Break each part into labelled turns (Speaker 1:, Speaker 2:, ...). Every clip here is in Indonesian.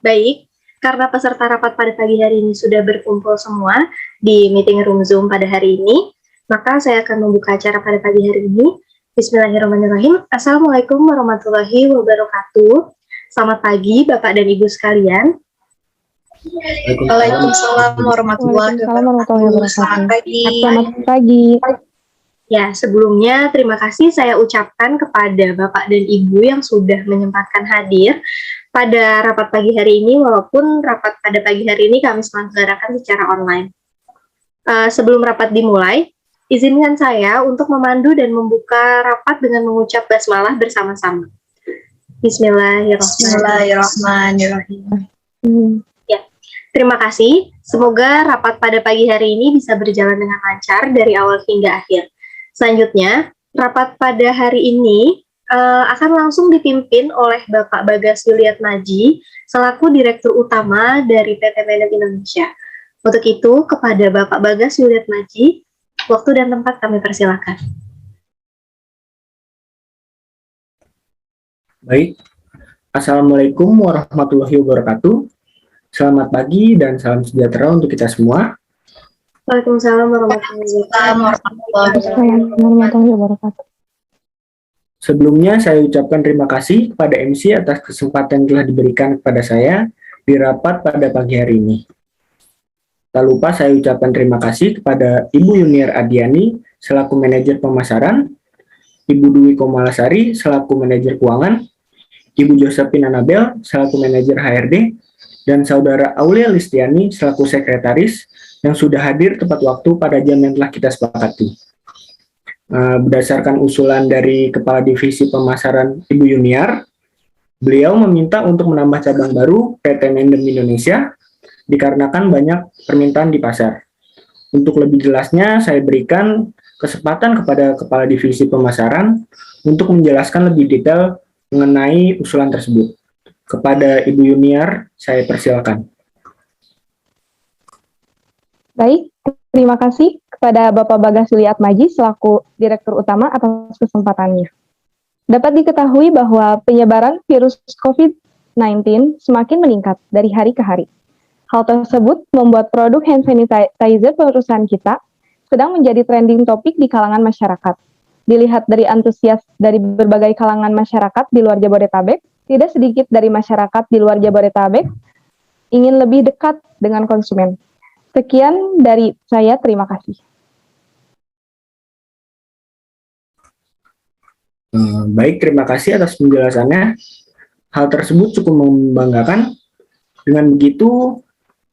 Speaker 1: Baik, karena peserta rapat pada pagi hari ini sudah berkumpul semua di meeting room Zoom pada hari ini, maka saya akan membuka acara pada pagi hari ini. Bismillahirrahmanirrahim. Assalamualaikum warahmatullahi wabarakatuh. Selamat pagi Bapak dan Ibu sekalian.
Speaker 2: Waalaikumsalam warahmatullahi wabarakatuh. Selamat pagi.
Speaker 3: Selamat pagi.
Speaker 1: Ya, sebelumnya terima kasih saya ucapkan kepada Bapak dan Ibu yang sudah menyempatkan hadir pada rapat pagi hari ini, walaupun rapat pada pagi hari ini kami selenggarakan secara online. Sebelum rapat dimulai, izinkan saya untuk memandu dan membuka rapat dengan mengucap basmalah bersama-sama. Bismillahirrahmanirrahim. Ya, terima kasih. Semoga rapat pada pagi hari ini bisa berjalan dengan lancar dari awal hingga akhir. Selanjutnya, rapat pada hari ini akan langsung dipimpin oleh Bapak Bagas Yuliatmaji selaku Direktur Utama dari PT Menem Indonesia. Untuk itu, kepada Bapak Bagas Yuliatmaji, waktu dan tempat kami persilakan.
Speaker 4: Baik, Assalamualaikum warahmatullahi wabarakatuh. Selamat pagi dan salam sejahtera untuk kita semua.
Speaker 1: Waalaikumsalam warahmatullahi wabarakatuh.
Speaker 4: Sebelumnya saya ucapkan terima kasih kepada MC atas kesempatan yang telah diberikan kepada saya di rapat pada pagi hari ini. Tak lupa saya ucapkan terima kasih kepada Ibu Yuniar Adiani selaku manajer pemasaran, Ibu Dwi Komalasari selaku manajer keuangan, Ibu Josephine Anabel selaku manajer HRD, dan Saudara Aulia Listiani selaku sekretaris yang sudah hadir tepat waktu pada jam yang telah kita sepakati. Berdasarkan usulan dari Kepala Divisi Pemasaran Ibu Yuniar, beliau meminta untuk menambah cabang baru PT Menem Indonesia dikarenakan banyak permintaan di pasar. Untuk lebih jelasnya, saya berikan kesempatan kepada Kepala Divisi Pemasaran untuk menjelaskan lebih detail mengenai usulan tersebut. Kepada Ibu Yuniar, saya persilakan.
Speaker 3: Baik, terima kasih kepada Bapak Bagas Yuliatmaji selaku Direktur Utama atas kesempatannya. Dapat diketahui bahwa penyebaran virus COVID-19 semakin meningkat dari hari ke hari. Hal tersebut membuat produk hand sanitizer perusahaan kita sedang menjadi trending topik di kalangan masyarakat. Dilihat dari antusias dari berbagai kalangan masyarakat di luar Jabodetabek, tidak sedikit dari masyarakat di luar Jabodetabek ingin lebih dekat dengan konsumen. Sekian dari saya, terima kasih.
Speaker 4: Baik, terima kasih atas penjelasannya. Hal tersebut cukup membanggakan. Dengan begitu,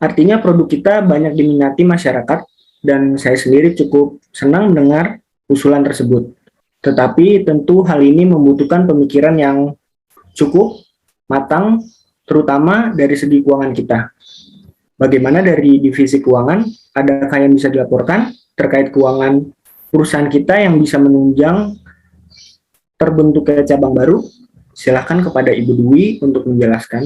Speaker 4: artinya produk kita banyak diminati masyarakat, dan saya sendiri cukup senang mendengar usulan tersebut. Tetapi tentu hal ini membutuhkan pemikiran yang cukup matang, terutama dari segi keuangan kita. Bagaimana dari divisi keuangan, adakah yang bisa dilaporkan terkait keuangan perusahaan kita yang bisa menunjang terbentuknya cabang baru? Silakan kepada Ibu Dwi untuk menjelaskan.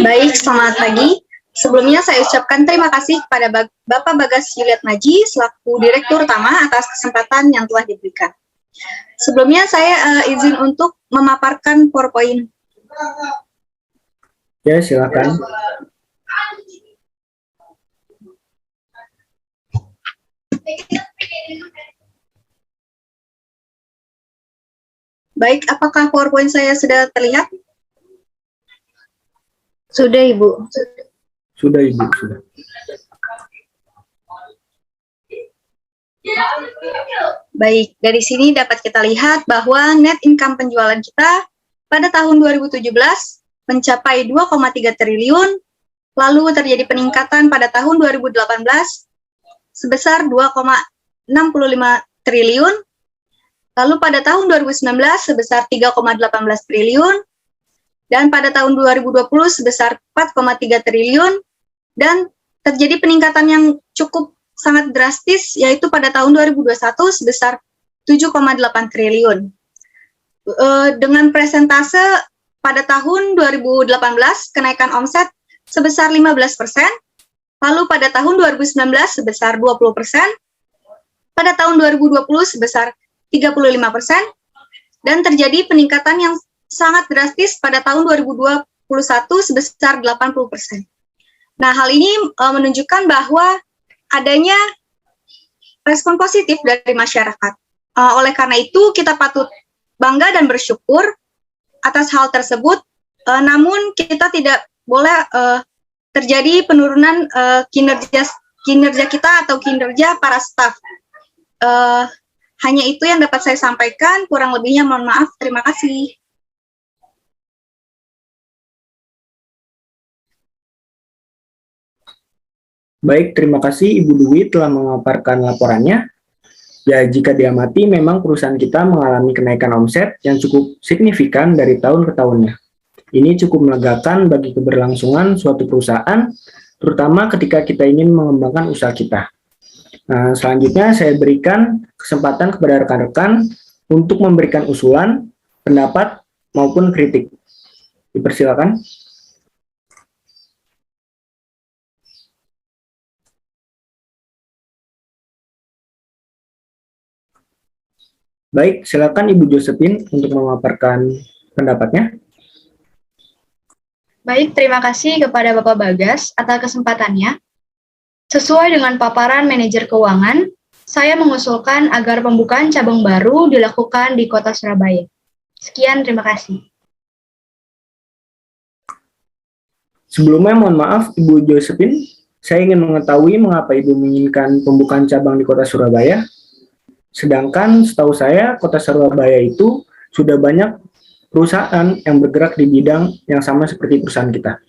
Speaker 2: Baik, selamat pagi. Sebelumnya saya ucapkan terima kasih kepada Bapak Bagas Yuliatmaji selaku Direktur Utama atas kesempatan yang telah diberikan. Sebelumnya saya izin untuk memaparkan PowerPoint.
Speaker 4: Ya, silakan.
Speaker 2: Baik, apakah PowerPoint saya sudah terlihat?
Speaker 1: Sudah, Ibu.
Speaker 4: Sudah, Ibu. Sudah.
Speaker 2: Baik, dari sini dapat kita lihat bahwa net income penjualan kita pada tahun 2017 mencapai 2,3 triliun, lalu terjadi peningkatan pada tahun 2018 sebesar 2,65 triliun, lalu pada tahun 2019 sebesar 3,18 triliun, dan pada tahun 2020 sebesar 4,3 triliun, dan terjadi peningkatan yang cukup sangat drastis, yaitu pada tahun 2021 sebesar 7,8 triliun. Dengan presentase pada tahun 2018 kenaikan omset sebesar 15%, lalu pada tahun 2019 sebesar 20%, pada tahun 2020 sebesar 35%, dan terjadi peningkatan yang sangat drastis pada tahun 2021 sebesar 80%. Nah, hal ini menunjukkan bahwa adanya respon positif dari masyarakat. Oleh karena itu, kita patut bangga dan bersyukur atas hal tersebut, namun kita tidak boleh terjadi penurunan kinerja kita atau kinerja para staf. Hanya itu yang dapat saya sampaikan, kurang lebihnya mohon maaf, terima kasih.
Speaker 4: Baik, terima kasih Ibu Dwi telah memaparkan laporannya. Ya, jika diamati memang perusahaan kita mengalami kenaikan omset yang cukup signifikan dari tahun ke tahunnya. Ini cukup melegakan bagi keberlangsungan suatu perusahaan, terutama ketika kita ingin mengembangkan usaha kita. Nah, selanjutnya saya berikan kesempatan kepada rekan-rekan untuk memberikan usulan, pendapat, maupun kritik. Dipersilakan. Baik, silakan Ibu Josephine untuk memaparkan pendapatnya.
Speaker 1: Baik, terima kasih kepada Bapak Bagas atas kesempatannya. Sesuai dengan paparan manajer keuangan, saya mengusulkan agar pembukaan cabang baru dilakukan di Kota Surabaya. Sekian, terima kasih.
Speaker 4: Sebelumnya mohon maaf Ibu Josephine, saya ingin mengetahui mengapa Ibu menginginkan pembukaan cabang di Kota Surabaya. Sedangkan setahu saya Kota Surabaya itu sudah banyak perusahaan yang bergerak di bidang yang sama seperti perusahaan kita.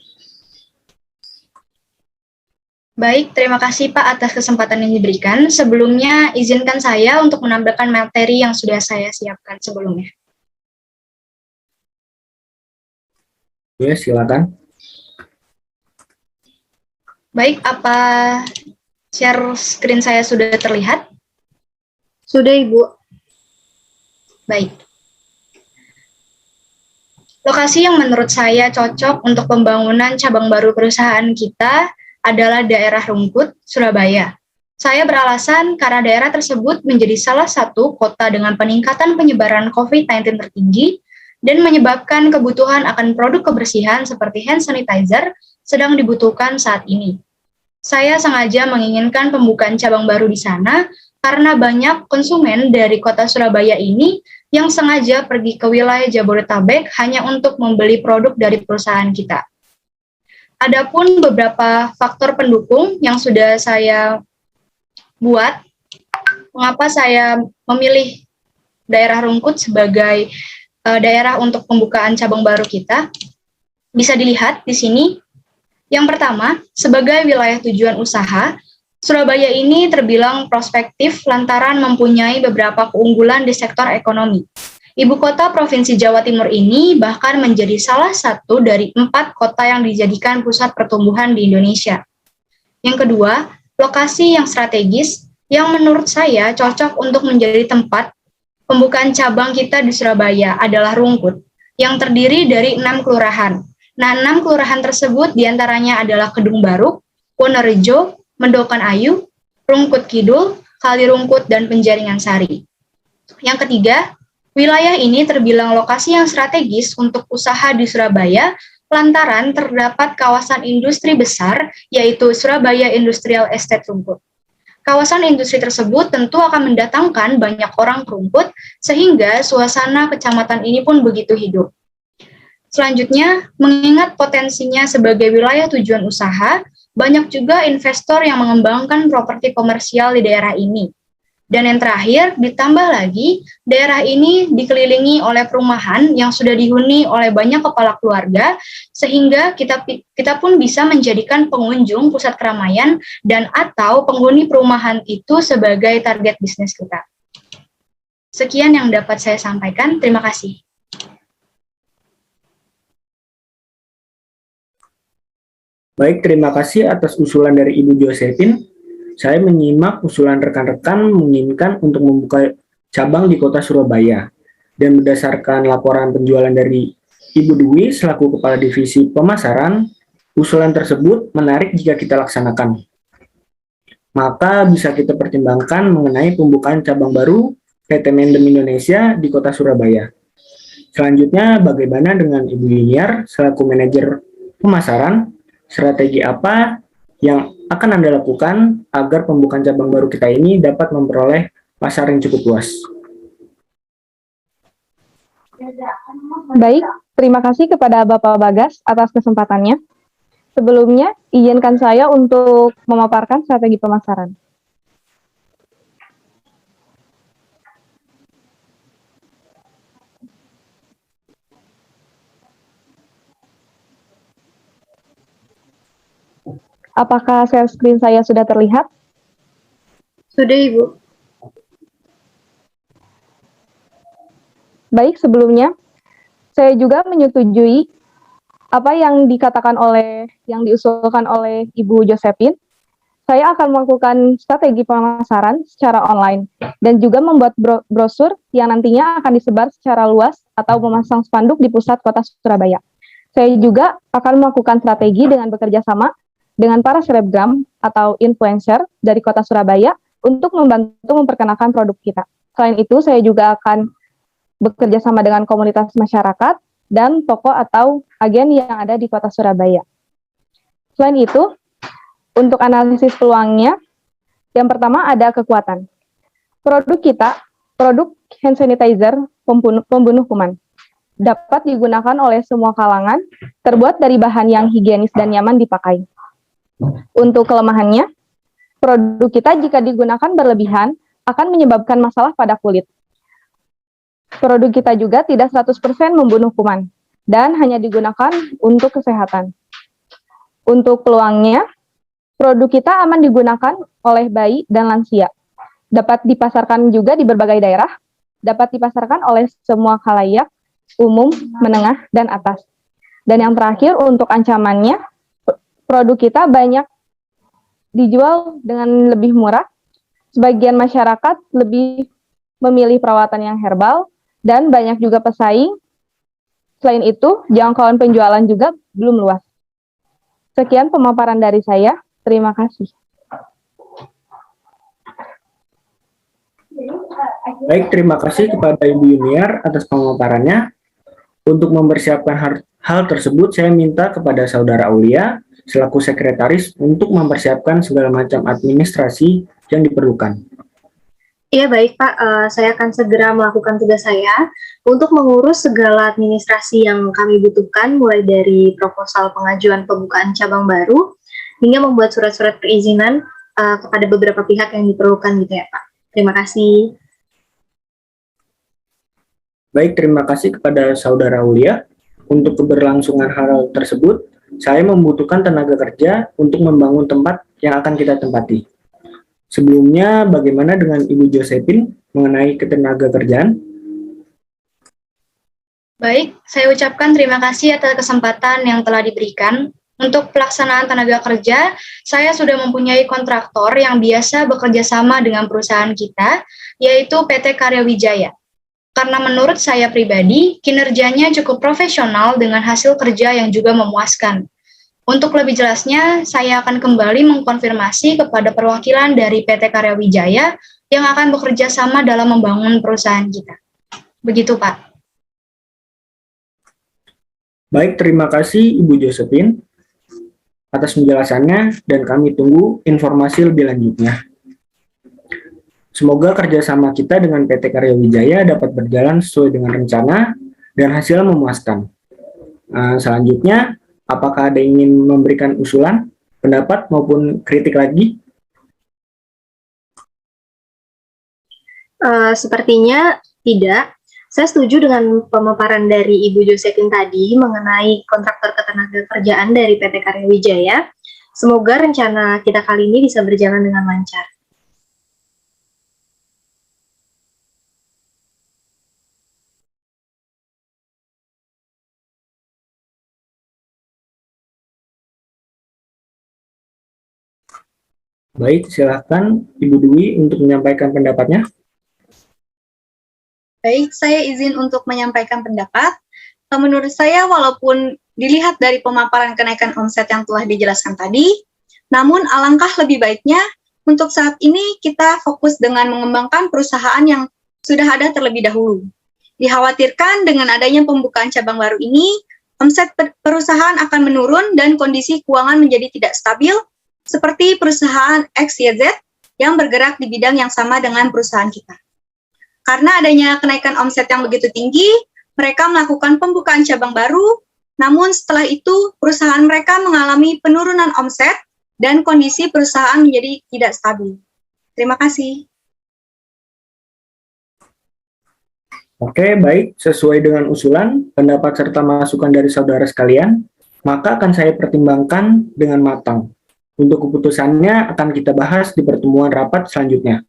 Speaker 1: Baik, terima kasih Pak atas kesempatan yang diberikan. Sebelumnya, izinkan saya untuk menambahkan materi yang sudah saya siapkan sebelumnya.
Speaker 4: Ya, silakan.
Speaker 1: Baik, apa share screen saya sudah terlihat?
Speaker 2: Sudah, Ibu.
Speaker 1: Baik. Lokasi yang menurut saya cocok untuk pembangunan cabang baru perusahaan kita adalah daerah Rungkut, Surabaya. Saya beralasan karena daerah tersebut menjadi salah satu kota dengan peningkatan penyebaran COVID-19 tertinggi dan menyebabkan kebutuhan akan produk kebersihan seperti hand sanitizer sedang dibutuhkan saat ini. Saya sengaja menginginkan pembukaan cabang baru di sana karena banyak konsumen dari kota Surabaya ini yang sengaja pergi ke wilayah Jabodetabek hanya untuk membeli produk dari perusahaan kita. Adapun beberapa faktor pendukung yang sudah saya buat, mengapa saya memilih daerah Rungkut sebagai daerah untuk pembukaan cabang baru kita, bisa dilihat di sini. Yang pertama, sebagai wilayah tujuan usaha, Surabaya ini terbilang prospektif lantaran mempunyai beberapa keunggulan di sektor ekonomi. Ibu kota Provinsi Jawa Timur ini bahkan menjadi salah satu dari 4 kota yang dijadikan pusat pertumbuhan di Indonesia. Yang kedua, lokasi yang strategis yang menurut saya cocok untuk menjadi tempat pembukaan cabang kita di Surabaya adalah Rungkut, yang terdiri dari 6 kelurahan. Nah, 6 kelurahan tersebut diantaranya adalah Kedung Baruk, Wonorejo, Mendokan Ayu, Rungkut Kidul, Kalirungkut, dan Penjaringan Sari. Yang ketiga, wilayah ini terbilang lokasi yang strategis untuk usaha di Surabaya lantaran terdapat kawasan industri besar, yaitu Surabaya Industrial Estate Rungkut. Kawasan industri tersebut tentu akan mendatangkan banyak orang ke Rungkut, sehingga suasana kecamatan ini pun begitu hidup. Selanjutnya, mengingat potensinya sebagai wilayah tujuan usaha, banyak juga investor yang mengembangkan properti komersial di daerah ini. Dan yang terakhir, ditambah lagi, daerah ini dikelilingi oleh perumahan yang sudah dihuni oleh banyak kepala keluarga, sehingga kita pun bisa menjadikan pengunjung pusat keramaian dan atau penghuni perumahan itu sebagai target bisnis kita. Sekian yang dapat saya sampaikan, terima kasih.
Speaker 4: Baik, terima kasih atas usulan dari Ibu Josephine. Saya menyimak usulan rekan-rekan menginginkan untuk membuka cabang di Kota Surabaya. Dan berdasarkan laporan penjualan dari Ibu Dwi selaku Kepala Divisi Pemasaran, usulan tersebut menarik jika kita laksanakan. Maka bisa kita pertimbangkan mengenai pembukaan cabang baru PT Mendem Indonesia di Kota Surabaya. Selanjutnya, bagaimana dengan Ibu Yuniar selaku manajer pemasaran, strategi apa yang akan Anda lakukan agar pembukaan cabang baru kita ini dapat memperoleh pasar yang cukup luas?
Speaker 3: Baik, terima kasih kepada Bapak Bagas atas kesempatannya. Sebelumnya, izinkan saya untuk memaparkan strategi pemasaran. Apakah share screen saya sudah terlihat?
Speaker 1: Sudah, Ibu.
Speaker 3: Baik, sebelumnya, saya juga menyetujui apa yang diusulkan oleh Ibu Josephine. Saya akan melakukan strategi pemasaran secara online dan juga membuat brosur yang nantinya akan disebar secara luas atau memasang spanduk di pusat kota Surabaya. Saya juga akan melakukan strategi dengan bekerja sama dengan para selebgram atau influencer dari kota Surabaya untuk membantu memperkenalkan produk kita. Selain itu, saya juga akan bekerja sama dengan komunitas masyarakat dan toko atau agen yang ada di kota Surabaya. Selain itu, untuk analisis peluangnya, yang pertama ada kekuatan. Produk kita, produk hand sanitizer pembunuh kuman, dapat digunakan oleh semua kalangan, terbuat dari bahan yang higienis dan nyaman dipakai. Untuk kelemahannya, produk kita jika digunakan berlebihan akan menyebabkan masalah pada kulit. Produk kita juga tidak 100% membunuh kuman dan hanya digunakan untuk kesehatan. Untuk peluangnya, produk kita aman digunakan oleh bayi dan lansia. Dapat dipasarkan juga di berbagai daerah, dapat dipasarkan oleh semua khalayak, umum, menengah, dan atas. Dan yang terakhir, untuk ancamannya, produk kita banyak dijual dengan lebih murah. Sebagian masyarakat lebih memilih perawatan yang herbal, dan banyak juga pesaing. Selain itu, jangkauan penjualan juga belum luas. Sekian pemaparan dari saya. Terima kasih.
Speaker 4: Baik, terima kasih kepada Ibu Yuniar atas pemaparannya. Untuk mempersiapkan hal tersebut, saya minta kepada Saudara Aulia selaku sekretaris untuk mempersiapkan segala macam administrasi yang diperlukan.
Speaker 1: Iya baik Pak, saya akan segera melakukan tugas saya untuk mengurus segala administrasi yang kami butuhkan, mulai dari proposal pengajuan pembukaan cabang baru, hingga membuat surat-surat perizinan kepada beberapa pihak yang diperlukan gitu ya Pak. Terima kasih.
Speaker 4: Baik, terima kasih kepada Saudara Aulia. Untuk keberlangsungan hal tersebut, saya membutuhkan tenaga kerja untuk membangun tempat yang akan kita tempati. Sebelumnya, bagaimana dengan Ibu Josephine mengenai ketenaga kerjaan?
Speaker 2: Baik, saya ucapkan terima kasih atas kesempatan yang telah diberikan. Untuk pelaksanaan tenaga kerja, saya sudah mempunyai kontraktor yang biasa bekerja sama dengan perusahaan kita, yaitu PT Karya Wijaya. Karena menurut saya pribadi, kinerjanya cukup profesional dengan hasil kerja yang juga memuaskan. Untuk lebih jelasnya, saya akan kembali mengkonfirmasi kepada perwakilan dari PT Karya Wijaya yang akan bekerja sama dalam membangun perusahaan kita. Begitu, Pak.
Speaker 4: Baik, terima kasih Ibu Josephine atas penjelasannya dan kami tunggu informasi lebih lanjutnya. Semoga kerjasama kita dengan PT Karya Wijaya dapat berjalan sesuai dengan rencana dan hasilnya memuaskan. Selanjutnya, apakah ada yang ingin memberikan usulan, pendapat, maupun kritik lagi?
Speaker 1: Sepertinya tidak. Saya setuju dengan pemaparan dari Ibu Josephine tadi mengenai kontraktor ketenaga kerjaan dari PT Karya Wijaya. Semoga rencana kita kali ini bisa berjalan dengan lancar.
Speaker 4: Baik, silakan Ibu Dwi untuk menyampaikan pendapatnya.
Speaker 2: Baik, saya izin untuk menyampaikan pendapat. Menurut saya, walaupun dilihat dari pemaparan kenaikan omset yang telah dijelaskan tadi, namun alangkah lebih baiknya untuk saat ini kita fokus dengan mengembangkan perusahaan yang sudah ada terlebih dahulu. Dikhawatirkan dengan adanya pembukaan cabang baru ini, omset perusahaan akan menurun dan kondisi keuangan menjadi tidak stabil, seperti perusahaan XYZ yang bergerak di bidang yang sama dengan perusahaan kita. Karena adanya kenaikan omset yang begitu tinggi, mereka melakukan pembukaan cabang baru, namun setelah itu perusahaan mereka mengalami penurunan omset dan kondisi perusahaan menjadi tidak stabil. Terima kasih.
Speaker 4: Oke, baik. Sesuai dengan usulan, pendapat serta masukan dari saudara sekalian, maka akan saya pertimbangkan dengan matang. Untuk keputusannya akan kita bahas di pertemuan rapat selanjutnya.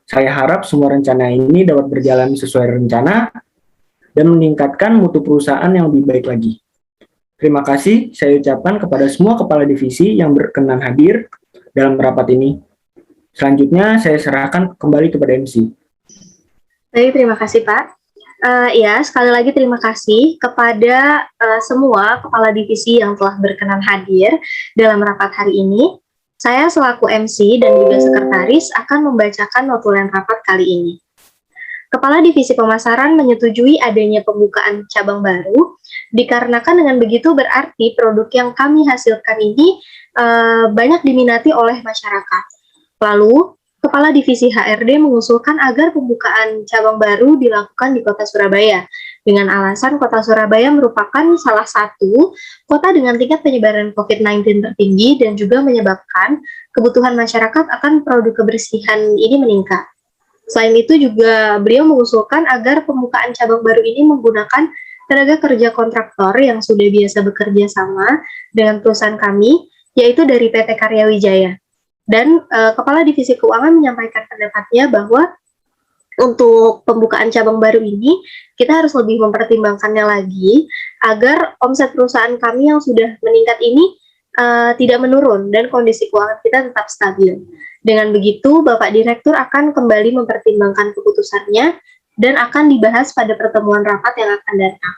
Speaker 4: Saya harap semua rencana ini dapat berjalan sesuai rencana dan meningkatkan mutu perusahaan yang lebih baik lagi. Terima kasih saya ucapkan kepada semua kepala divisi yang berkenan hadir dalam rapat ini. Selanjutnya saya serahkan kembali kepada MC.
Speaker 1: Baik, terima kasih Pak. Ya, sekali lagi terima kasih kepada semua kepala divisi yang telah berkenan hadir dalam rapat hari ini. Saya selaku MC dan juga sekretaris akan membacakan notulen rapat kali ini. Kepala Divisi Pemasaran menyetujui adanya pembukaan cabang baru, dikarenakan dengan begitu berarti produk yang kami hasilkan ini banyak diminati oleh masyarakat. Lalu, Kepala Divisi HRD mengusulkan agar pembukaan cabang baru dilakukan di Kota Surabaya, dengan alasan Kota Surabaya merupakan salah satu kota dengan tingkat penyebaran COVID-19 tertinggi dan juga menyebabkan kebutuhan masyarakat akan produk kebersihan ini meningkat. Selain itu juga beliau mengusulkan agar pembukaan cabang baru ini menggunakan tenaga kerja kontraktor yang sudah biasa bekerja sama dengan perusahaan kami, yaitu dari PT Karya Wijaya. Dan Kepala Divisi Keuangan menyampaikan pendapatnya bahwa untuk pembukaan cabang baru ini kita harus lebih mempertimbangkannya lagi agar omset perusahaan kami yang sudah meningkat ini tidak menurun dan kondisi keuangan kita tetap stabil. Dengan begitu, Bapak Direktur akan kembali mempertimbangkan keputusannya dan akan dibahas pada pertemuan rapat yang akan datang.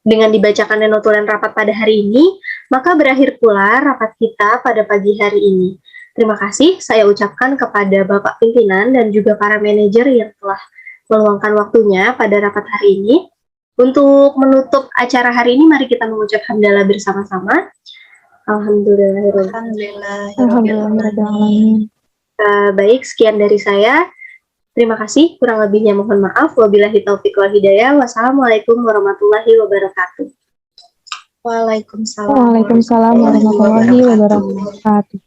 Speaker 1: Dengan dibacakannya notulen rapat pada hari ini, maka berakhir pula rapat kita pada pagi hari ini. Terima kasih saya ucapkan kepada Bapak Pimpinan dan juga para manajer yang telah meluangkan waktunya pada rapat hari ini. Untuk menutup acara hari ini, mari kita mengucap hamdalah bersama-sama. Alhamdulillahirrahmanirrahim. Baik, sekian dari saya. Terima kasih, kurang lebihnya mohon maaf. Wabillahi taufiq wal hidayah. Wassalamualaikum warahmatullahi wabarakatuh.
Speaker 2: Waalaikumsalam.
Speaker 3: Waalaikumsalam warahmatullahi wabarakatuh.